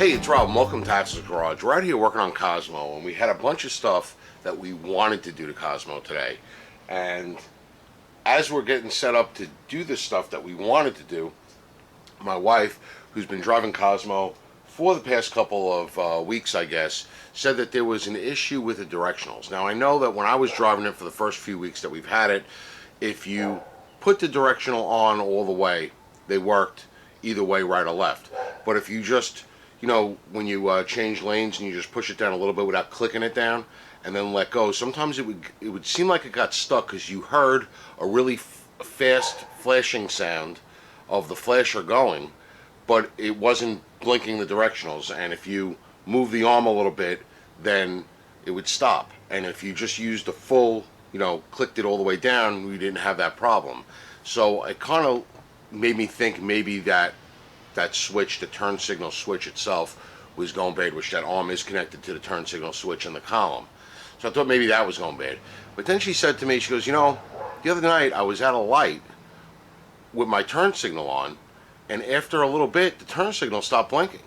Hey, it's Rob. Welcome to Tax's Garage. We're out here working on Cosmo, and we had a bunch of stuff that we wanted to do to Cosmo today. And as we're getting set up to do the stuff that we wanted to do, my wife, who's been driving Cosmo for the past couple of weeks, I guess, said that there was an issue with the directionals. Now, I know that when I was driving it for the first few weeks that we've had it, if you put the directional on all the way, they worked either way, right or left. But if you just, you know, when you change lanes and you just push it down a little bit without clicking it down and then let go, sometimes it would seem like it got stuck because you heard a really fast flashing sound of the flasher going, but it wasn't blinking the directionals. And if you move the arm a little bit, then it would stop. And if you just used the full, you know, clicked it all the way down, we didn't have that problem. So it kind of made me think maybe that switch, the turn signal switch itself, was going bad, which that arm is connected to the turn signal switch in the column. So I thought maybe that was going bad. But then she said to me, she goes, you know, the other night I was at a light with my turn signal on, and after a little bit the turn signal stopped blinking.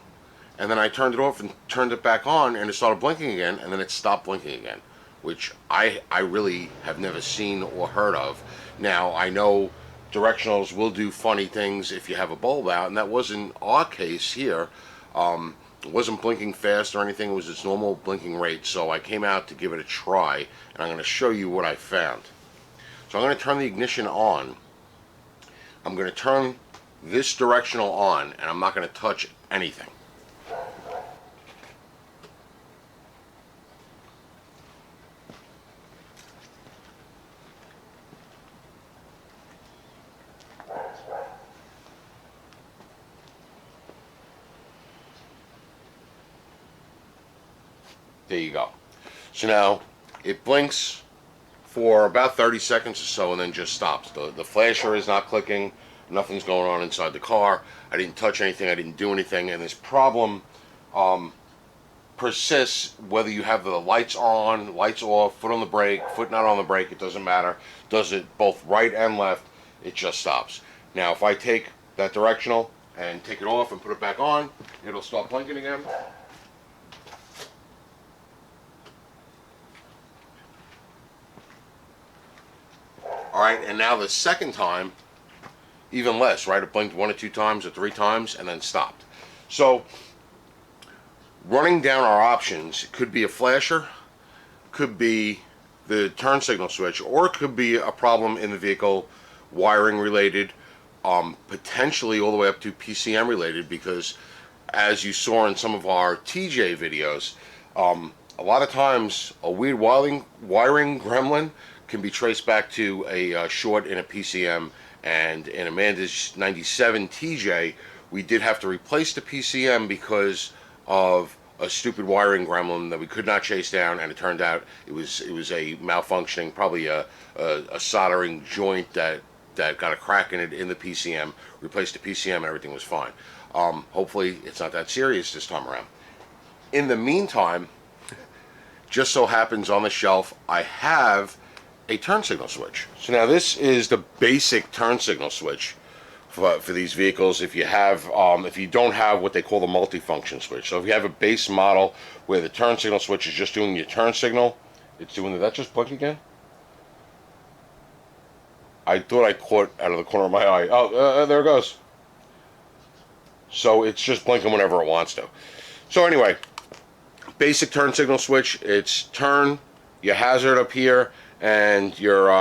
And then I turned it off and turned it back on, and it started blinking again, and then it stopped blinking again, which I really have never seen or heard of. Now, I know directionals will do funny things if you have a bulb out, and that wasn't our case here. It wasn't blinking fast or anything. It was its normal blinking rate. So I came out to give it a try, and I'm going to show you what I found. So I'm going to turn the ignition on. I'm going to turn this directional on, and I'm not going to touch anything. There you go. So now it blinks for about 30 seconds or so and then just stops. The flasher is not clicking. Nothing's going on inside the car. I didn't touch anything. I didn't do anything. And this problem persists whether you have the lights on, lights off, foot on the brake, foot not on the brake. It doesn't matter. Does it both right and left, it just stops. Now if I take that directional and take it off and put it back on, it'll start blinking again. Alright, and now the second time, even less, right? It blinked 1 or 2 times or 3 times and then stopped. So, running down our options, could be a flasher, could be the turn signal switch, or it could be a problem in the vehicle, wiring related, potentially all the way up to PCM related, because as you saw in some of our TJ videos, a lot of times a weird wiring gremlin can be traced back to a short in a PCM. And in Amanda's 97 TJ, we did have to replace the PCM because of a stupid wiring gremlin that we could not chase down, and it turned out it was a malfunctioning, probably a soldering joint that got a crack in it in the PCM. Replaced the PCM and everything was fine. Hopefully it's not that serious this time around. In the meantime, just so happens on the shelf I have a turn signal switch. So now this is the basic turn signal switch for these vehicles. If you have, if you don't have what they call the multifunction switch, so if you have a base model where the turn signal switch is just doing your turn signal, it's doing. Did that just blink again? I thought I caught out of the corner of my eye. Oh, there it goes. So it's just blinking whenever it wants to. So anyway, basic turn signal switch. It's turn, your hazard up here, and your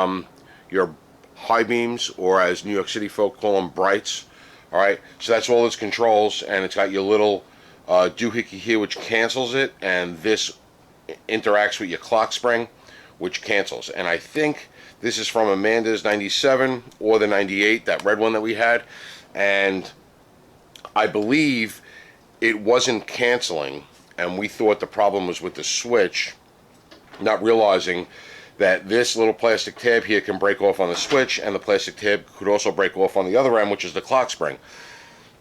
high beams, or as New York City folk call them, brights. Alright, so that's all its controls, and it's got your little doohickey here which cancels it, and this interacts with your clock spring which cancels. And I think this is from Amanda's 97 or the 98, that red one that we had, and I believe it wasn't canceling, and we thought the problem was with the switch, not realizing that this little plastic tab here can break off on the switch, and the plastic tab could also break off on the other end, which is the clock spring.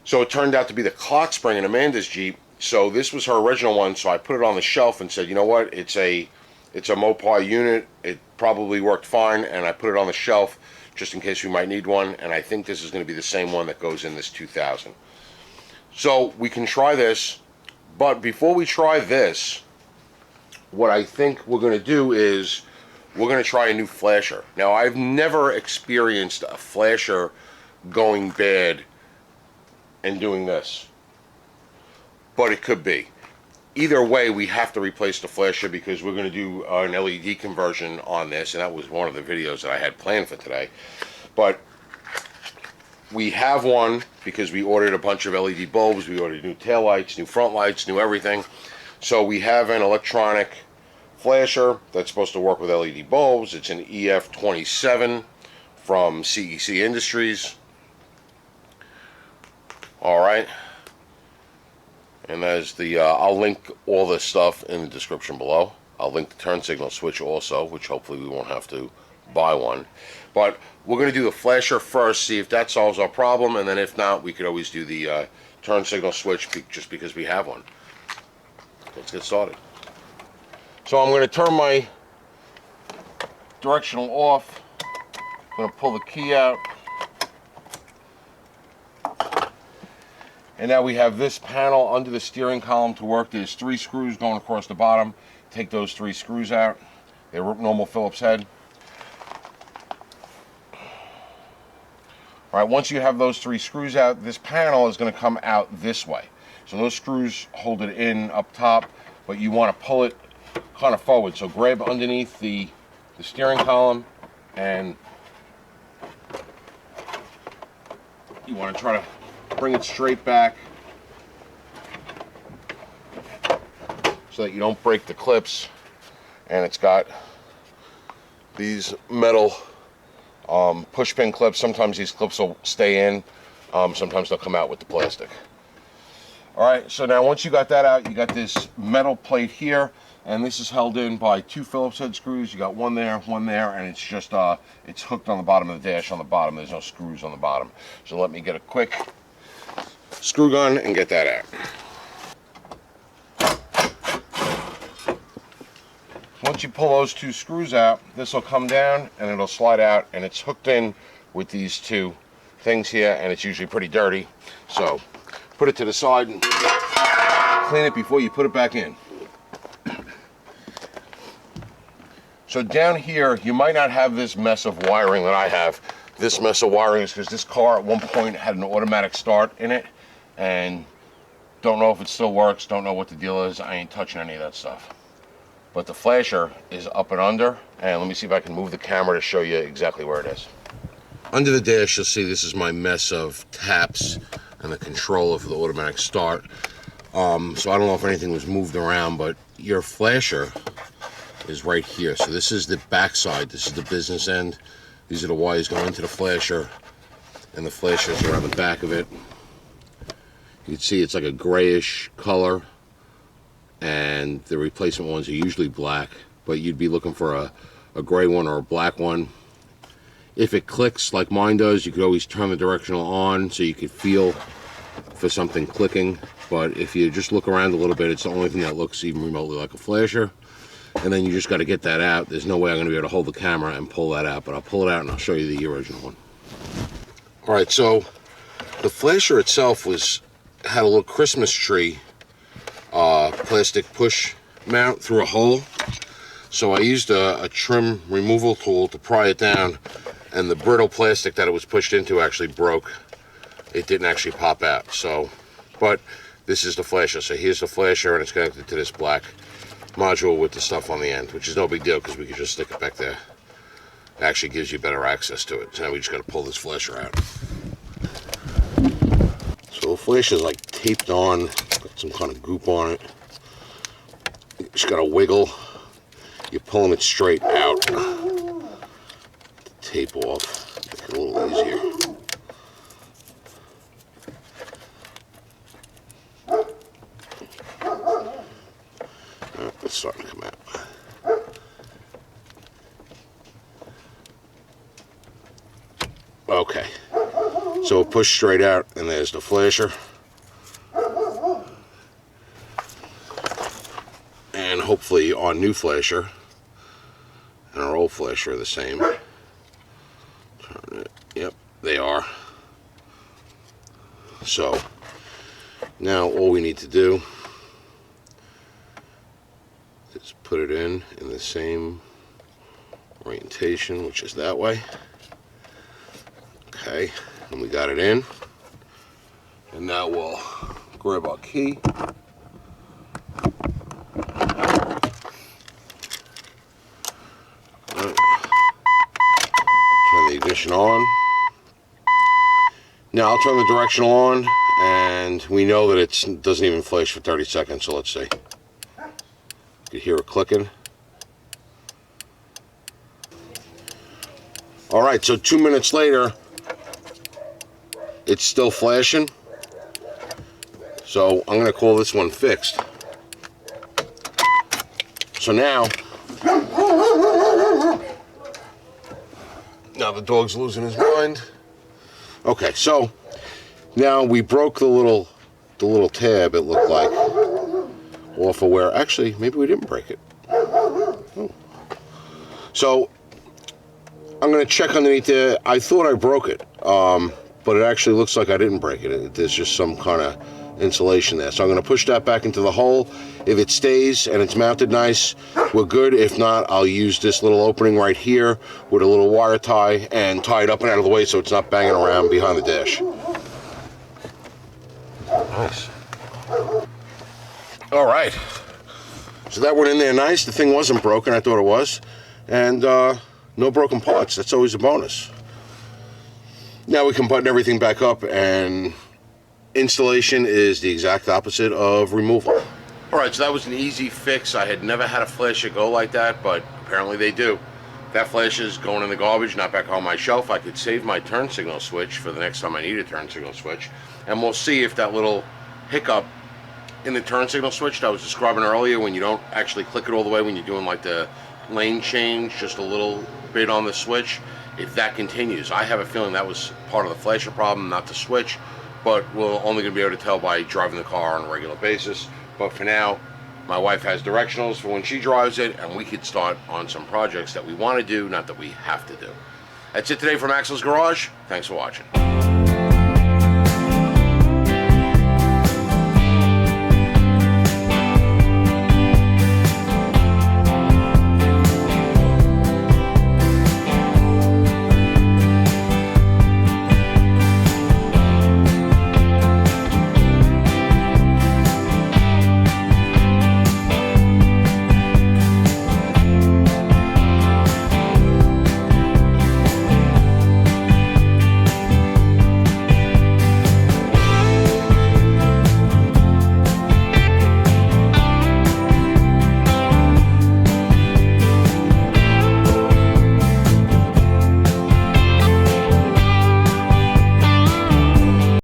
So it turned out to be the clock spring in Amanda's Jeep. So this was her original one, so I put it on the shelf and said, you know what, it's a Mopar unit, it probably worked fine, and I put it on the shelf just in case we might need one, and I think this is going to be the same one that goes in this 2000. So we can try this But before we try this, what I think we're going to do is we're going to try a new flasher. Now, I've never experienced a flasher going bad and doing this, but it could be. Either way, we have to replace the flasher because we're going to do an LED conversion on this, and that was one of the videos that I had planned for today. But we have one because we ordered a bunch of LED bulbs, we ordered new taillights, new front lights, new everything. So we have an electronic flasher that's supposed to work with LED bulbs. It's an EF27 from CEC Industries. Alright. And there's the, I'll link all this stuff in the description below. I'll link the turn signal switch also, which hopefully we won't have to buy one. But we're going to do the flasher first, see if that solves our problem, and then if not, we could always do the turn signal switch just because we have one. Let's get started. So I'm going to turn my directional off. I'm going to pull the key out. And now we have this panel under the steering column to work. There's 3 screws going across the bottom. Take those 3 screws out. They're normal Phillips head. Alright, once you have those 3 screws out, this panel is going to come out this way. So those screws hold it in up top, but you want to pull it kind of forward. So grab underneath the steering column, and you want to try to bring it straight back so that you don't break the clips. And it's got these metal push pin clips. Sometimes these clips will stay in, sometimes they'll come out with the plastic. Alright, so now once you got that out, you got this metal plate here, and this is held in by 2 Phillips head screws. You got one there, and it's just it's hooked on the bottom of the dash on the bottom. There's no screws on the bottom. So let me get a quick screw gun and get that out. Once you pull those 2 screws out, this will come down and it'll slide out, and it's hooked in with these 2 things here, and it's usually pretty dirty. So put it to the side and clean it before you put it back in. So down here, you might not have this mess of wiring that I have. This mess of wiring is because this car at one point had an automatic start in it, and don't know if it still works, don't know what the deal is. I ain't touching any of that stuff. But the flasher is up and under, and let me see if I can move the camera to show you exactly where it is. Under the dash, you'll see this is my mess of taps and the control of the automatic start. So I don't know if anything was moved around, but your flasher is right here. So this is the back side. This is the business end. These are the wires going into the flasher, and the flashers are on the back of it. You can see it's like a grayish color, and the replacement ones are usually black, but you'd be looking for a gray one or a black one. If it clicks like mine does, you could always turn the directional on so you could feel for something clicking. But if you just look around a little bit, it's the only thing that looks even remotely like a flasher. And then you just got to get that out. There's no way I'm going to be able to hold the camera and pull that out, but I'll pull it out and I'll show you the original one. Alright, so the flasher itself had a little Christmas tree plastic push mount through a hole. So I used a trim removal tool to pry it down, and the brittle plastic that it was pushed into actually broke. It didn't actually pop out. So, but this is the flasher. So here's the flasher, and it's connected to this black module with the stuff on the end, which is no big deal because we can just stick it back there. It actually gives you better access to it. So now we just got to pull this flasher out. So the flasher is like taped on, got some kind of goop on it. You just got to wiggle. You're pulling it straight out. The tape off, make it a little easier. It's starting to come out. Okay, so it pushed straight out, and there's the flasher. And hopefully our new flasher and our old flasher are the same. Turn it. Yep, they are. So now all we need to do Let's put it in the same orientation, which is that way. Okay, and we got it in. And now we'll grab our key. Right. Turn the ignition on. Now I'll turn the directional on, and we know that it doesn't even flash for 30 seconds, so let's see. You can hear it clicking. Alright, so 2 minutes later, it's still flashing. So I'm going to call this one fixed. So now the dog's losing his mind. Okay, so now we broke the little tab, it looked like, off of where, actually, maybe we didn't break it. Oh. So I'm going to check underneath there. I thought I broke it, but it actually looks like I didn't break it. There's just some kind of insulation there. So I'm going to push that back into the hole. If it stays and it's mounted nice, we're good. If not, I'll use this little opening right here with a little wire tie and tie it up and out of the way so it's not banging around behind the dash. Nice. All right. So that went in there nice. The thing wasn't broken. I thought it was. And no broken parts. That's always a bonus. Now we can button everything back up, and installation is the exact opposite of removal. Alright, so that was an easy fix. I had never had a flasher go like that, but apparently they do. That flash is going in the garbage, not back on my shelf. I could save my turn signal switch for the next time I need a turn signal switch. And we'll see if that little hiccup in the turn signal switch that I was describing earlier, when you don't actually click it all the way when you're doing like the lane change, just a little bit on the switch, if that continues. I have a feeling that was part of the flasher problem, not the switch, but we're only going to be able to tell by driving the car on a regular basis. But for now, my wife has directionals for when she drives it, and we could start on some projects that we want to do, not that we have to do. That's it today from Axel's Garage. Thanks for watching.